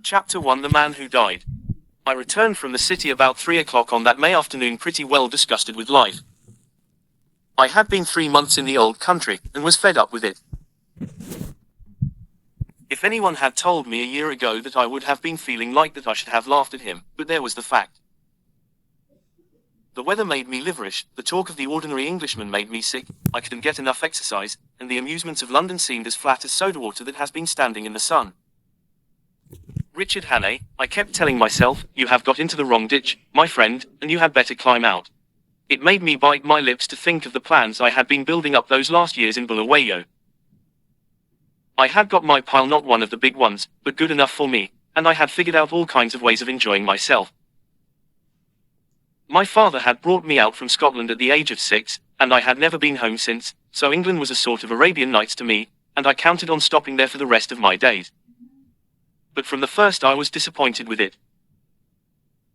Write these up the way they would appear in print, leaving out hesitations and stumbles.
Chapter 1: The Man Who Died. I returned from the city about 3 o'clock on that May afternoon, pretty well disgusted with life. I had been 3 months in the old country, and was fed up with it. If anyone had told me a year ago that I would have been feeling like that, I should have laughed at him, but there was the fact. The weather made me liverish, the talk of the ordinary Englishman made me sick, I couldn't get enough exercise, and the amusements of London seemed as flat as soda water that has been standing in the sun. Richard Hannay, I kept telling myself, you have got into the wrong ditch, my friend, and you had better climb out. It made me bite my lips to think of the plans I had been building up those last years in Bulawayo. I had got my pile, not one of the big ones, but good enough for me, and I had figured out all kinds of ways of enjoying myself. My father had brought me out from Scotland at the age of 6, and I had never been home since, so England was a sort of Arabian Nights to me, and I counted on stopping there for the rest of my days. But from the first I was disappointed with it.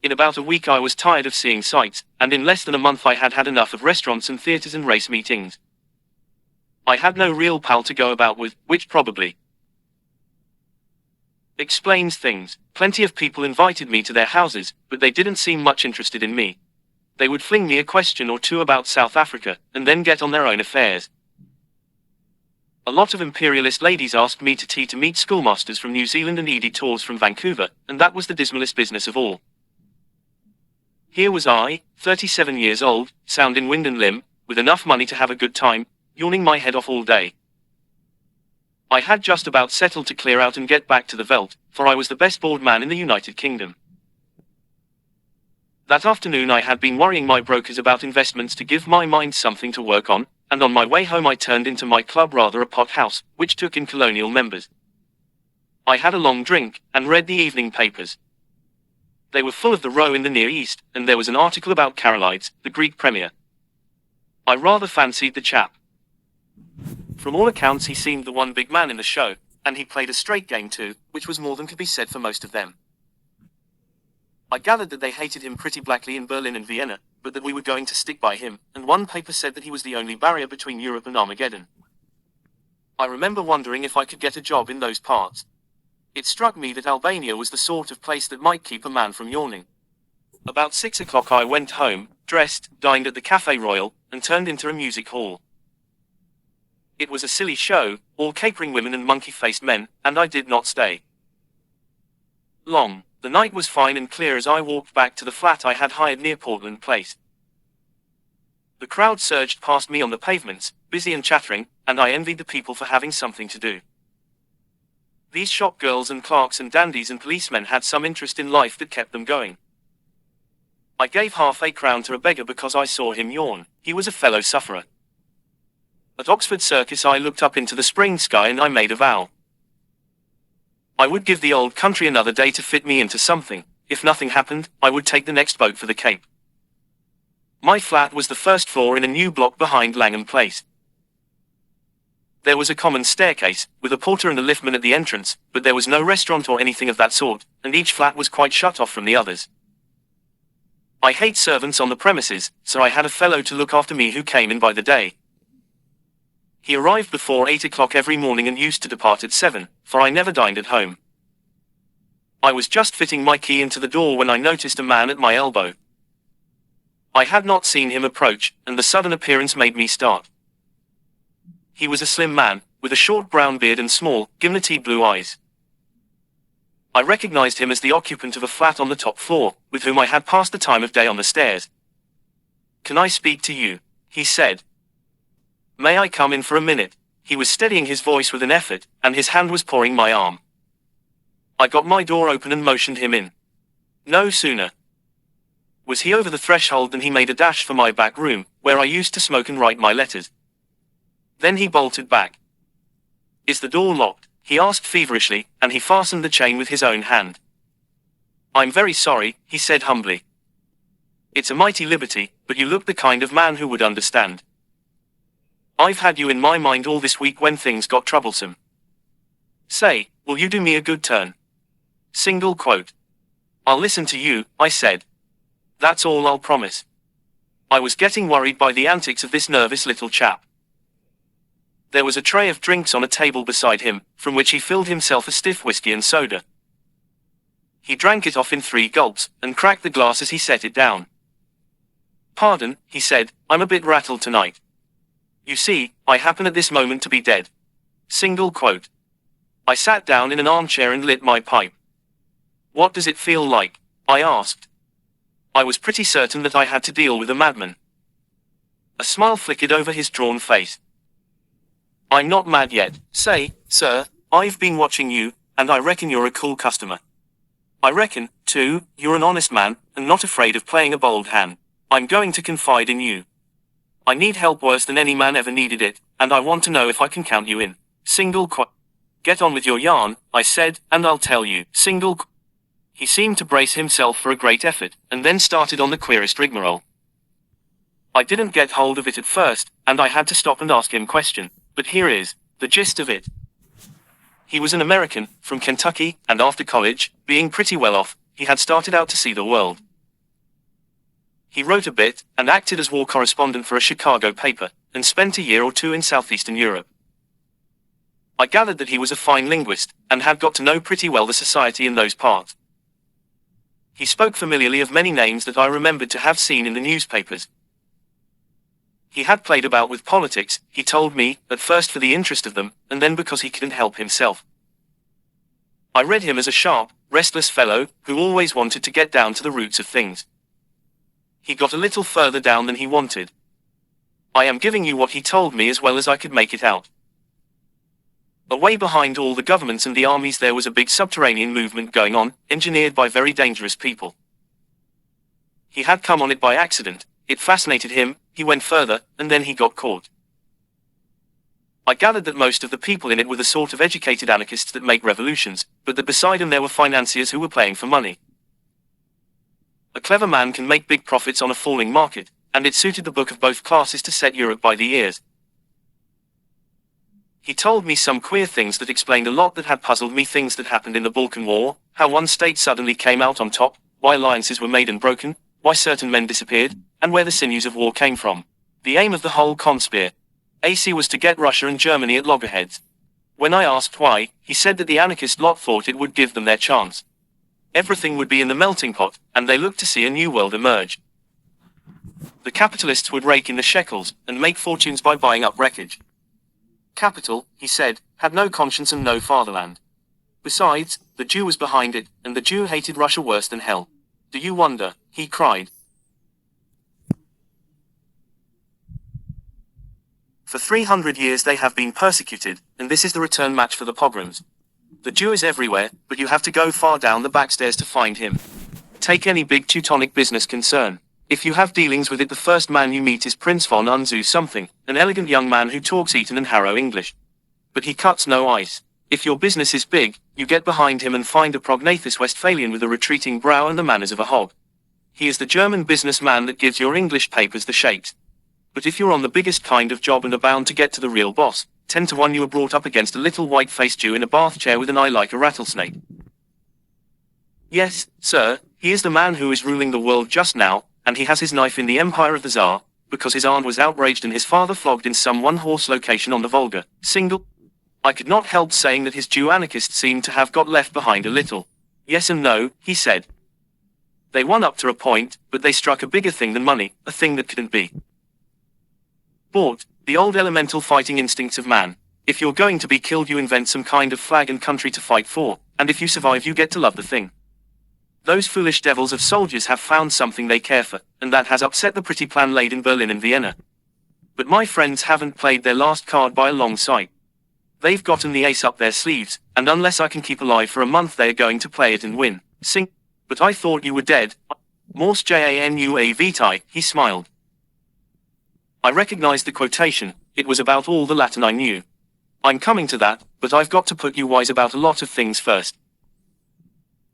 In about a week I was tired of seeing sights, and in less than a month I had had enough of restaurants and theatres and race meetings. I had no real pal to go about with, which probably explains things. Plenty of people invited me to their houses, but they didn't seem much interested in me. They would fling me a question or two about South Africa, and then get on their own affairs. A lot of imperialist ladies asked me to tea to meet schoolmasters from New Zealand and editors from Vancouver, and that was the dismalest business of all. Here was I, 37 years old, sound in wind and limb, with enough money to have a good time, yawning my head off all day. I had just about settled to clear out and get back to the veldt, for I was the best bored man in the United Kingdom. That afternoon I had been worrying my brokers about investments to give my mind something to work on, and on my way home I turned into my club, rather a pot house, which took in colonial members. I had a long drink, and read the evening papers. They were full of the row in the Near East, and there was an article about Karolides, the Greek premier. I rather fancied the chap. From all accounts he seemed the one big man in the show, and he played a straight game too, which was more than could be said for most of them. I gathered that they hated him pretty blackly in Berlin and Vienna, but that we were going to stick by him, and one paper said that he was the only barrier between Europe and Armageddon. I remember wondering if I could get a job in those parts. It struck me that Albania was the sort of place that might keep a man from yawning. About 6 o'clock I went home, dressed, dined at the Café Royal, and turned into a music hall. It was a silly show, all capering women and monkey-faced men, and I did not stay long. The night was fine and clear as I walked back to the flat I had hired near Portland Place. The crowd surged past me on the pavements, busy and chattering, and I envied the people for having something to do. These shop girls and clerks and dandies and policemen had some interest in life that kept them going. I gave half a crown to a beggar because I saw him yawn. He was a fellow sufferer. At Oxford Circus I looked up into the spring sky and I made a vow. I would give the old country another day to fit me into something. If nothing happened, I would take the next boat for the Cape. My flat was the first floor in a new block behind Langham Place. There was a common staircase, with a porter and a liftman at the entrance, but there was no restaurant or anything of that sort, and each flat was quite shut off from the others. I hate servants on the premises, so I had a fellow to look after me who came in by the day. He arrived before 8 o'clock every morning and used to depart at 7, for I never dined at home. I was just fitting my key into the door when I noticed a man at my elbow. I had not seen him approach, and the sudden appearance made me start. He was a slim man, with a short brown beard and small, gimlety blue eyes. I recognized him as the occupant of a flat on the top floor, with whom I had passed the time of day on the stairs. "Can I speak to you?" he said. "May I come in for a minute?" He was steadying his voice with an effort, and his hand was pawing my arm. I got my door open and motioned him in. No sooner was he over the threshold than he made a dash for my back room, where I used to smoke and write my letters. Then he bolted back. "Is the door locked?" he asked feverishly, and he fastened the chain with his own hand. "I'm very sorry," he said humbly. "It's a mighty liberty, but you look the kind of man who would understand. I've had you in my mind all this week when things got troublesome. Say, will you do me a good turn?" Single quote. "I'll listen to you," I said. "That's all I'll promise." I was getting worried by the antics of this nervous little chap. There was a tray of drinks on a table beside him, from which he filled himself a stiff whiskey and soda. He drank it off in 3 gulps, and cracked the glass as he set it down. "Pardon," he said, "I'm a bit rattled tonight. You see, I happen at this moment to be dead." Single quote. I sat down in an armchair and lit my pipe. "What does it feel like?" I asked. I was pretty certain that I had to deal with a madman. A smile flickered over his drawn face. "I'm not mad yet. Say, sir, I've been watching you, and I reckon you're a cool customer. I reckon, too, you're an honest man, and not afraid of playing a bold hand. I'm going to confide in you. I need help worse than any man ever needed it, and I want to know if I can count you in." Single quote. "Get on with your yarn," I said, "and I'll tell you." Single quote. He seemed to brace himself for a great effort, and then started on the queerest rigmarole. I didn't get hold of it at first, and I had to stop and ask him question, but here is the gist of it. He was an American, from Kentucky, and after college, being pretty well off, he had started out to see the world. He wrote a bit, and acted as war correspondent for a Chicago paper, and spent a year or 2 in southeastern Europe. I gathered that he was a fine linguist, and had got to know pretty well the society in those parts. He spoke familiarly of many names that I remembered to have seen in the newspapers. He had played about with politics, he told me, at first for the interest of them, and then because he couldn't help himself. I read him as a sharp, restless fellow, who always wanted to get down to the roots of things. He got a little further down than he wanted. I am giving you what he told me as well as I could make it out. Away behind all the governments and the armies there was a big subterranean movement going on, engineered by very dangerous people. He had come on it by accident, it fascinated him, he went further, and then he got caught. I gathered that most of the people in it were the sort of educated anarchists that make revolutions, but that beside them there were financiers who were playing for money. A clever man can make big profits on a falling market, and it suited the book of both classes to set Europe by the ears. He told me some queer things that explained a lot that had puzzled me, things that happened in the Balkan War, how one state suddenly came out on top, why alliances were made and broken, why certain men disappeared, and where the sinews of war came from. The aim of the whole conspiracy was to get Russia and Germany at loggerheads. When I asked why, he said that the anarchist lot thought it would give them their chance. Everything would be in the melting pot, and they looked to see a new world emerge. The capitalists would rake in the shekels, and make fortunes by buying up wreckage. Capital, he said, had no conscience and no fatherland. Besides, the Jew was behind it, and the Jew hated Russia worse than hell. Do you wonder? He cried. For 300 years they have been persecuted, and this is the return match for the pogroms. The Jew is everywhere, but you have to go far down the backstairs to find him. Take any big Teutonic business concern. If you have dealings with it, the first man you meet is Prince von Unzu something, an elegant young man who talks Eton and Harrow English. But he cuts no ice. If your business is big, you get behind him and find a prognathous Westphalian with a retreating brow and the manners of a hog. He is the German businessman that gives your English papers the shakes. But if you're on the biggest kind of job and are bound to get to the real boss, 10 to 1 you are brought up against a little white-faced Jew in a bath chair with an eye like a rattlesnake. Yes, sir, he is the man who is ruling the world just now, and he has his knife in the empire of the Tsar, because his aunt was outraged and his father flogged in some one-horse location on the Volga. Single. I could not help saying that his Jew anarchists seemed to have got left behind a little. Yes and no, he said. They won up to a point, but they struck a bigger thing than money, a thing that couldn't be bought, the old elemental fighting instincts of man. If you're going to be killed you invent some kind of flag and country to fight for, and if you survive you get to love the thing. Those foolish devils of soldiers have found something they care for, and that has upset the pretty plan laid in Berlin and Vienna. But my friends haven't played their last card by a long sight. They've gotten the ace up their sleeves, and unless I can keep alive for a month they are going to play it and win. Sing. But I thought you were dead. Mors Janua vitae, he smiled. I recognized the quotation, it was about all the Latin I knew. I'm coming to that, but I've got to put you wise about a lot of things first.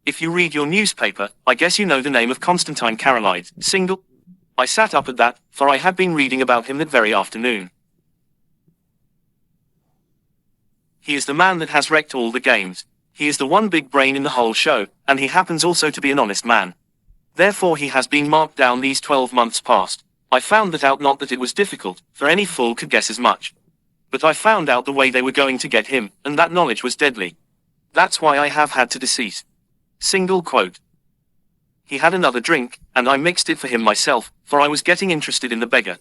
If you read your newspaper, I guess you know the name of Constantine Karolides. Single. I sat up at that, for I had been reading about him that very afternoon. He is the man that has wrecked all the games. He is the one big brain in the whole show, and he happens also to be an honest man. Therefore he has been marked down these 12 months past. I found that out, not that it was difficult, for any fool could guess as much. But I found out the way they were going to get him, and that knowledge was deadly. That's why I have had to decease. Single quote. He had another drink, and I mixed it for him myself, for I was getting interested in the beggar.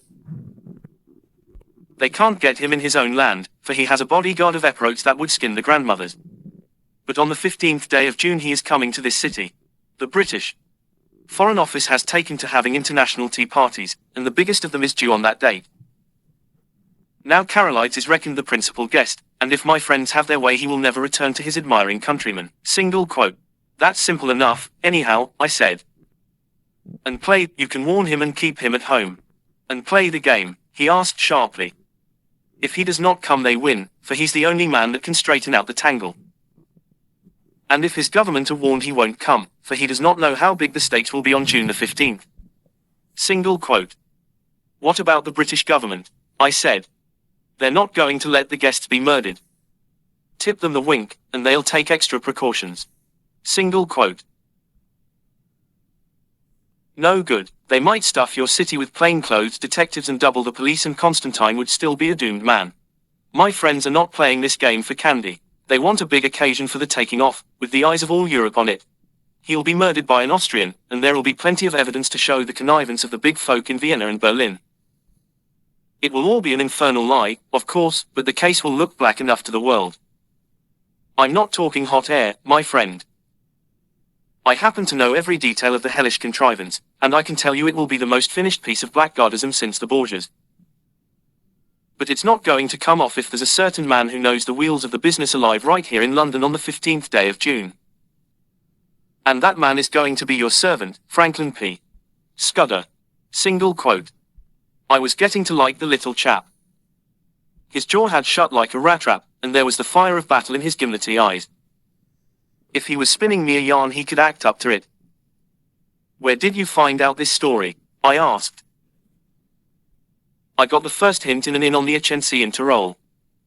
They can't get him in his own land, for he has a bodyguard of eparotes that would skin the grandmothers. But on the 15th day of June he is coming to this city. The British Foreign Office has taken to having international tea parties, and the biggest of them is due on that date. Now Carolite is reckoned the principal guest, and if my friends have their way he will never return to his admiring countrymen. Single quote. That's simple enough, anyhow, I said. And play, you can warn him and keep him at home. And play the game, he asked sharply. If he does not come they win, for he's the only man that can straighten out the tangle. And if his government are warned he won't come, for he does not know how big the stakes will be on June the 15th. Single quote. What about the British government? I said. They're not going to let the guests be murdered. Tip them the wink, and they'll take extra precautions. Single quote. No good, they might stuff your city with plainclothes detectives and double the police and Constantine would still be a doomed man. My friends are not playing this game for candy. They want a big occasion for the taking off, with the eyes of all Europe on it. He'll be murdered by an Austrian, and there will be plenty of evidence to show the connivance of the big folk in Vienna and Berlin. It will all be an infernal lie, of course, but the case will look black enough to the world. I'm not talking hot air, my friend. I happen to know every detail of the hellish contrivance, and I can tell you it will be the most finished piece of blackguardism since the Borgias. But it's not going to come off if there's a certain man who knows the wheels of the business alive right here in London on the 15th day of June. And that man is going to be your servant, Franklin P. Scudder. Single quote. I was getting to like the little chap. His jaw had shut like a rat trap, and there was the fire of battle in his gimlety eyes. If he was spinning me a yarn he could act up to it. Where did you find out this story? I asked. I got the first hint in an inn on the Echensi in Tyrol.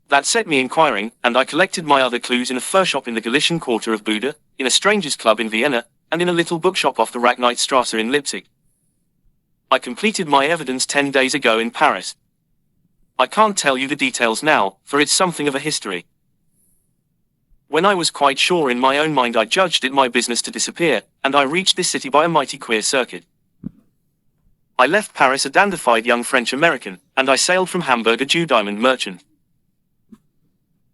That set me inquiring, and I collected my other clues in a fur shop in the Galician quarter of Buda, in a strangers' club in Vienna, and in a little bookshop off the Racknightstrasse in Leipzig. I completed my evidence 10 days ago in Paris. I can't tell you the details now, for it's something of a history. When I was quite sure in my own mind I judged it my business to disappear, and I reached this city by a mighty queer circuit. I left Paris a dandified young French-American, and I sailed from Hamburg a Jew diamond merchant.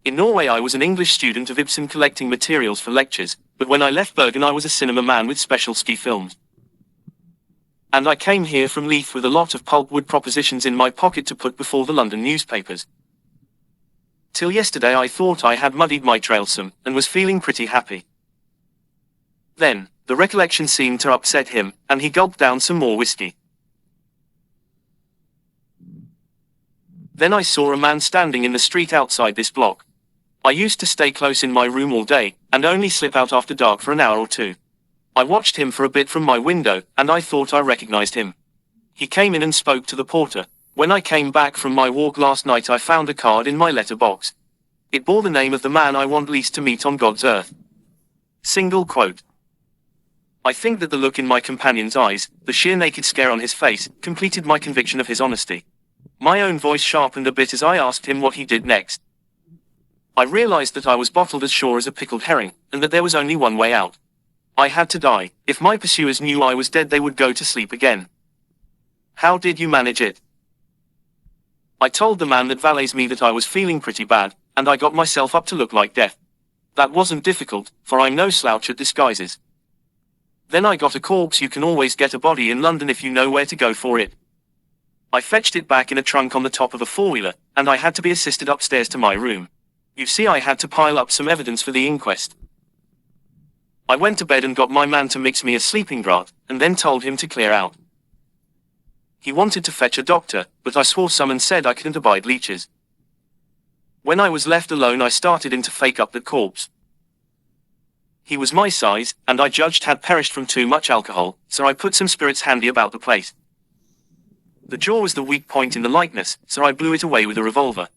In Norway I was an English student of Ibsen collecting materials for lectures, but when I left Bergen I was a cinema man with special ski films. And I came here from Leith with a lot of pulpwood propositions in my pocket to put before the London newspapers. Till yesterday I thought I had muddied my trail some, and was feeling pretty happy. Then, the recollection seemed to upset him, and he gulped down some more whiskey. Then I saw a man standing in the street outside this block. I used to stay close in my room all day, and only slip out after dark for an hour or two. I watched him for a bit from my window, and I thought I recognized him. He came in and spoke to the porter. When I came back from my walk last night I found a card in my letterbox. It bore the name of the man I want least to meet on God's earth. Single quote. I think that the look in my companion's eyes, the sheer naked scare on his face, completed my conviction of his honesty. My own voice sharpened a bit as I asked him what he did next. I realized that I was bottled as sure as a pickled herring, and that there was only one way out. I had to die. If my pursuers knew I was dead they would go to sleep again. How did you manage it? I told the man that valets me that I was feeling pretty bad, and I got myself up to look like death. That wasn't difficult, for I'm no slouch at disguises. Then I got a corpse. You can always get a body in London if you know where to go for it. I fetched it back in a trunk on the top of a four-wheeler, and I had to be assisted upstairs to my room. You see, I had to pile up some evidence for the inquest. I went to bed and got my man to mix me a sleeping draught, and then told him to clear out. He wanted to fetch a doctor, but I swore some and said I couldn't abide leeches. When I was left alone I started in to fake up the corpse. He was my size, and I judged had perished from too much alcohol, so I put some spirits handy about the place. The jaw was the weak point in the likeness, so I blew it away with a revolver.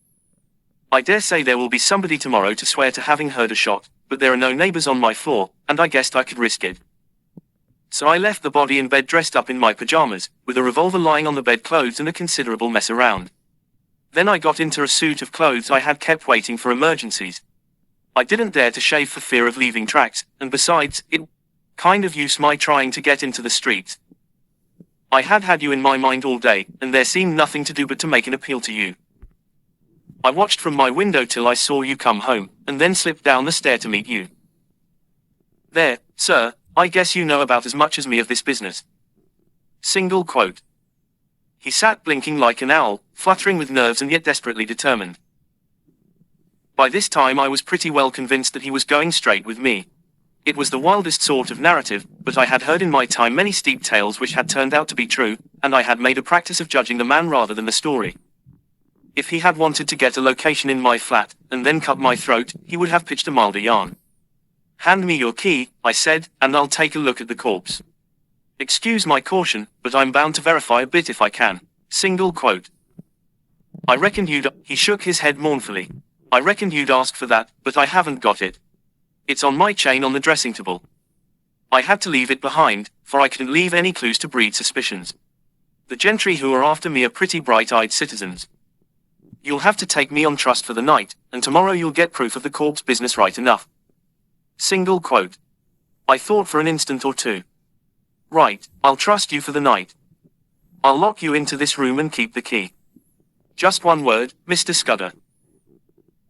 I dare say there will be somebody tomorrow to swear to having heard a shot, but there are no neighbors on my floor, and I guessed I could risk it. So I left the body in bed dressed up in my pajamas, with a revolver lying on the bedclothes and a considerable mess around. Then I got into a suit of clothes I had kept waiting for emergencies. I didn't dare to shave for fear of leaving tracks, and besides, it Kind of use my trying to get into the streets. I had you in my mind all day, and there seemed nothing to do but to make an appeal to you. I watched from my window till I saw you come home, and then slipped down the stair to meet you. There, sir, I guess you know about as much as me of this business. Single quote. He sat blinking like an owl, fluttering with nerves and yet desperately determined. By this time I was pretty well convinced that he was going straight with me. It was the wildest sort of narrative, but I had heard in my time many steep tales which had turned out to be true, and I had made a practice of judging the man rather than the story. If he had wanted to get a location in my flat, and then cut my throat, he would have pitched a milder yarn. Hand me your key, I said, and I'll take a look at the corpse. Excuse my caution, but I'm bound to verify a bit if I can. Single quote. I reckoned he shook his head mournfully. I reckoned you'd ask for that, but I haven't got it. It's on my chain on the dressing table. I had to leave it behind, for I couldn't leave any clues to breed suspicions. The gentry who are after me are pretty bright-eyed citizens. You'll have to take me on trust for the night, and tomorrow you'll get proof of the corpse business right enough. Single quote. I thought for an instant or two. Right, I'll trust you for the night. I'll lock you into this room and keep the key. Just one word, Mr. Scudder.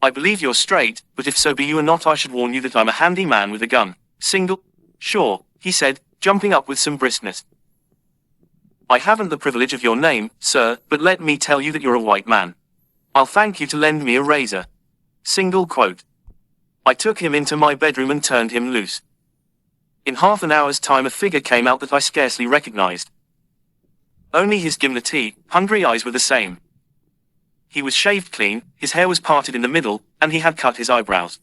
I believe you're straight, but if so be you are not, I should warn you that I'm a handy man with a gun. Single. Sure, he said, jumping up with some briskness. I haven't the privilege of your name, sir, but let me tell you that you're a white man. I'll thank you to lend me a razor. Single quote. I took him into my bedroom and turned him loose. In half an hour's time a figure came out that I scarcely recognized. Only his gimlety, hungry eyes were the same. He was shaved clean, his hair was parted in the middle, and he had cut his eyebrows.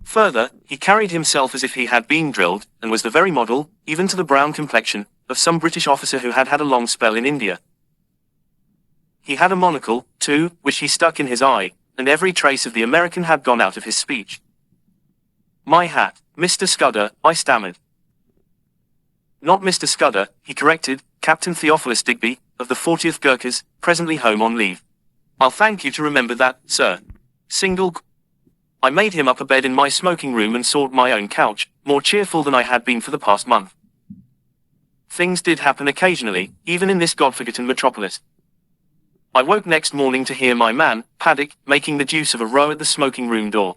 Further, he carried himself as if he had been drilled, and was the very model, even to the brown complexion, of some British officer who had had a long spell in India. He had a monocle, too, which he stuck in his eye, and every trace of the American had gone out of his speech. My hat, Mr. Scudder, I stammered. Not Mr. Scudder, he corrected, Captain Theophilus Digby, of the 40th Gurkhas, presently home on leave. I'll thank you to remember that, sir. Single. I made him up a bed in my smoking room and sought my own couch, more cheerful than I had been for the past month. Things did happen occasionally, even in this God-forgotten metropolis. I woke next morning to hear my man, Paddock, making the deuce of a row at the smoking room door.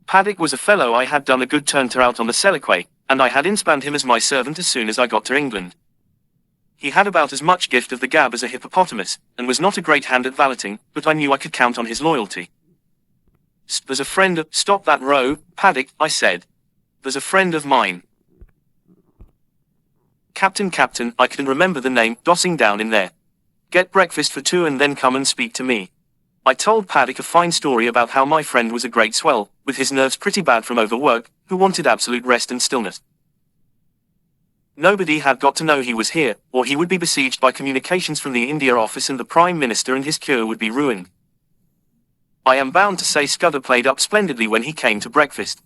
Paddock was a fellow I had done a good turn to out on the Sellequay, and I had inspanned him as my servant as soon as I got to England. He had about as much gift of the gab as a hippopotamus, and was not a great hand at valeting, but I knew I could count on his loyalty. There's a friend of— Stop that row, Paddock, I said. There's a friend of mine. Captain, I couldn't remember the name, dossing down in there. Get breakfast for two and then come and speak to me. I told Paddock a fine story about how my friend was a great swell, with his nerves pretty bad from overwork, who wanted absolute rest and stillness. Nobody had got to know he was here, or he would be besieged by communications from the India office and the Prime Minister and his cure would be ruined. I am bound to say Scudder played up splendidly when he came to breakfast.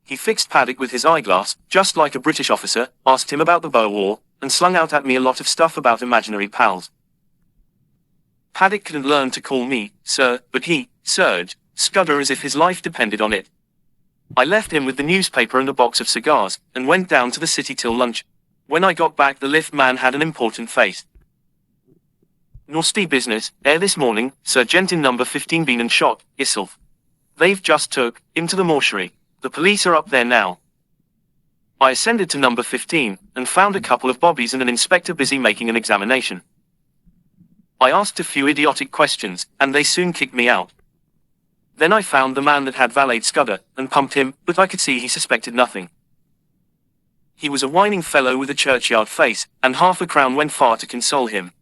He fixed Paddock with his eyeglass, just like a British officer, asked him about the Boer War, and slung out at me a lot of stuff about imaginary pals. Paddock couldn't learn to call me, sir, but he, Serge, Scudder as if his life depended on it. I left him with the newspaper and a box of cigars, and went down to the city till lunch. When I got back the lift man had an important face. Nasty business, this morning, Sir Gent in number 15 been and shot, hisself. They've just took him to the mortuary. The police are up there now. I ascended to number 15, and found a couple of bobbies and an inspector busy making an examination. I asked a few idiotic questions, and they soon kicked me out. Then I found the man that had valeted Scudder, and pumped him, but I could see he suspected nothing. He was a whining fellow with a churchyard face, and half a crown went far to console him.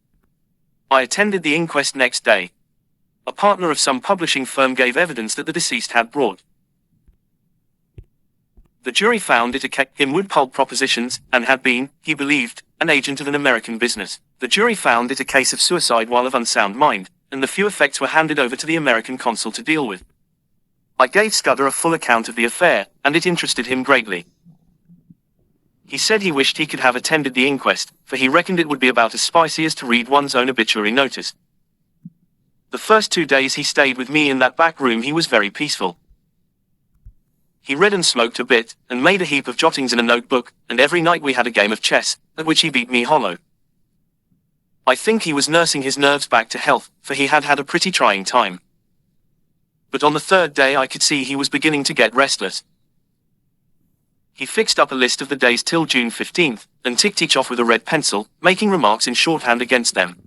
I attended the inquest next day. A partner of some publishing firm gave evidence that the deceased had brought. The jury found it him wood pulp propositions, and had been, he believed, an agent of an American business. The jury found it a case of suicide while of unsound mind, and the few effects were handed over to the American consul to deal with. I gave Scudder a full account of the affair, and it interested him greatly. He said he wished he could have attended the inquest, for he reckoned it would be about as spicy as to read one's own obituary notice. The first 2 days he stayed with me in that back room he was very peaceful. He read and smoked a bit, and made a heap of jottings in a notebook, and every night we had a game of chess, at which he beat me hollow. I think he was nursing his nerves back to health, for he had had a pretty trying time. But on the third day I could see he was beginning to get restless. He fixed up a list of the days till June 15th, and ticked each off with a red pencil, making remarks in shorthand against them.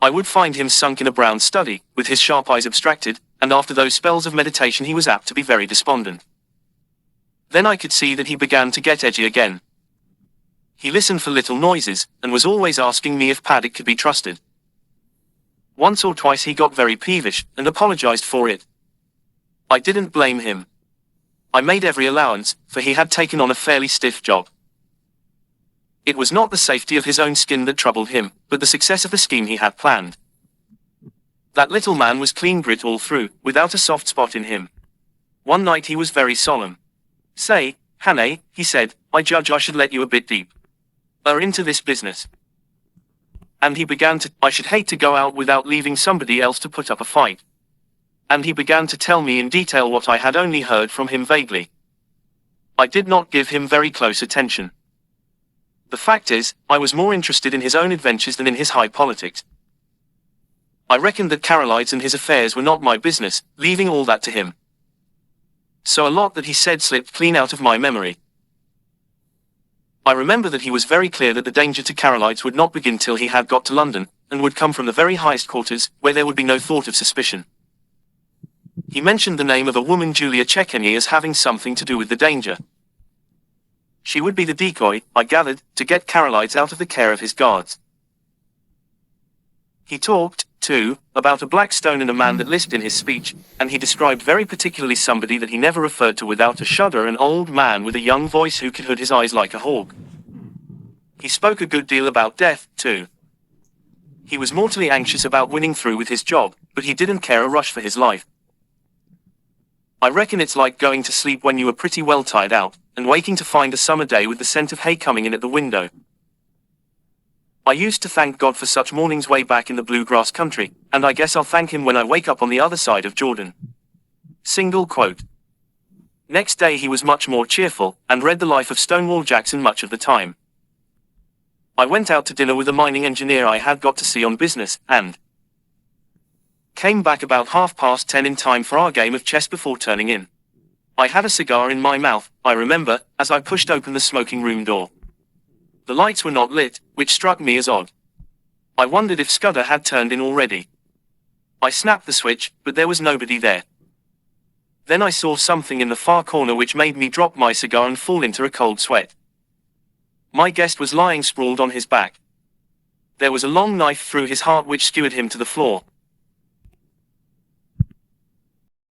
I would find him sunk in a brown study, with his sharp eyes abstracted, and after those spells of meditation he was apt to be very despondent. Then I could see that he began to get edgy again. He listened for little noises, and was always asking me if Paddock could be trusted. Once or twice he got very peevish, and apologized for it. I didn't blame him. I made every allowance, for he had taken on a fairly stiff job. It was not the safety of his own skin that troubled him, but the success of the scheme he had planned. That little man was clean grit all through, without a soft spot in him. One night he was very solemn. "Say, Hannay," he said, "I judge I should let you a bit deep into this business." And he began to, I should hate to go out without leaving somebody else to put up a fight. And he began to tell me in detail what I had only heard from him vaguely. I did not give him very close attention. The fact is, I was more interested in his own adventures than in his high politics. I reckoned that Carolides and his affairs were not my business, leaving all that to him. So a lot that he said slipped clean out of my memory. I remember that he was very clear that the danger to Carolides would not begin till he had got to London, and would come from the very highest quarters, where there would be no thought of suspicion. He mentioned the name of a woman, Julia Czechenyi, as having something to do with the danger. She would be the decoy, I gathered, to get Carolides out of the care of his guards. He talked, too, about a black stone and a man that lisped in his speech, and he described very particularly somebody that he never referred to without a shudder, an old man with a young voice who could hood his eyes like a hawk. He spoke a good deal about death, too. He was mortally anxious about winning through with his job, but he didn't care a rush for his life. I reckon it's like going to sleep when you are pretty well tired out, and waking to find a summer day with the scent of hay coming in at the window. I used to thank God for such mornings way back in the bluegrass country, and I guess I'll thank him when I wake up on the other side of Jordan. Single quote. Next day he was much more cheerful, and read the life of Stonewall Jackson much of the time. I went out to dinner with a mining engineer I had got to see on business, and came back about 10:30 in time for our game of chess before turning in. I had a cigar in my mouth, I remember, as I pushed open the smoking room door. The lights were not lit, which struck me as odd. I wondered if Scudder had turned in already. I snapped the switch, but there was nobody there. Then I saw something in the far corner which made me drop my cigar and fall into a cold sweat. My guest was lying sprawled on his back. There was a long knife through his heart which skewered him to the floor.